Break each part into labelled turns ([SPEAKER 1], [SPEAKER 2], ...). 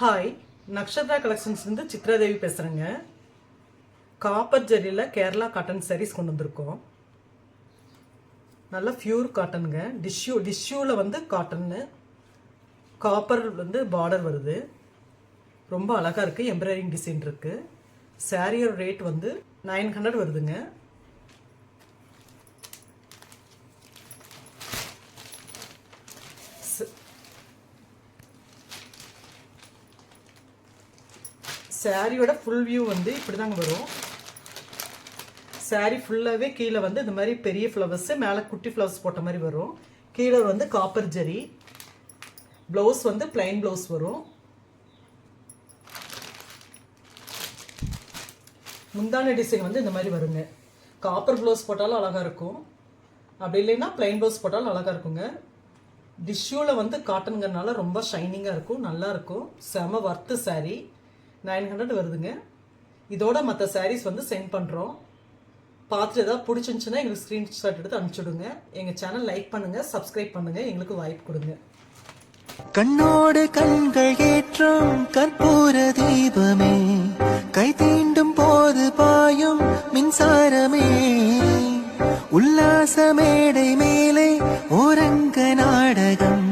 [SPEAKER 1] Hi, Nakshatra கலெக்ஷன்ஸ்லேருந்து Chitradevi பேசுகிறேங்க. Copper ஜரியில் Kerala cotton saris கொண்டு வந்திருக்கோம். நல்லா பியூர் காட்டனுங்க. டிஷ்யூவில் வந்து காட்டன்னு காப்பர் வந்து பார்டர் வருது. ரொம்ப அழகாக இருக்குது. எம்ப்ராய்டிங் டிசைன் இருக்குது. சாரியோட ரேட் வந்து 900 வருதுங்க. சாரியோட ஃபுல் வியூ வந்து இப்படி தாங்க வரும். சாரி ஃபுல்லாகவே கீழே வந்து இந்த மாதிரி பெரிய ஃப்ளவர்ஸு, மேலே குட்டி ஃப்ளவர்ஸ் போட்ட மாதிரி வரும். கீழே வந்து காப்பர் ஜரி. ப்ளவுஸ் வந்து பிளைன் ப்ளவுஸ் வரும். முந்தான டிசைன் வந்து இந்த மாதிரி வருங்க. காப்பர் ப்ளவுஸ் போட்டாலும் அழகாக இருக்கும், அப்படி இல்லைன்னா பிளைன் ப்ளவுஸ் போட்டாலும் அழகாக இருக்குங்க. டிஷ்யூவில் வந்து காட்டனுங்கிறனால ரொம்ப ஷைனிங்காக இருக்கும், நல்லா இருக்கும். செம வர்த்து சாரீ. 900 வருதுங்க. இதோட மற்ற சாரீஸ் வந்து சென்ட் பண்ணுறோம். பார்த்துட்டு ஏதாவது பிடிச்சிருந்துச்சுன்னா எங்களுக்கு ஸ்க்ரீன்ஷாட் எடுத்து அனுப்பிச்சுடுங்க. எங்கள் சேனல் லைக் பண்ணுங்கள், சப்ஸ்கிரைப் பண்ணுங்கள், எங்களுக்கு வாய்ப்பு கொடுங்க.
[SPEAKER 2] கண்ணோடு கண்கள் ஏற்றும் கற்பூர தீபமே, கை தீண்டும் போது பாயும் மின்சாரமே, உல்லாச மேடை மேலே ஓரங்க நாடகம்,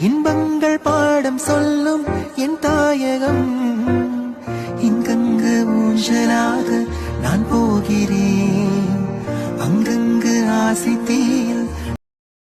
[SPEAKER 2] இன்பங்கள் பாடம் சொல்லும் என் தாயகம். இங்கங்கு ஊஞ்சலாக நான் போகிறேன், அங்கங்கு ஆசை தீ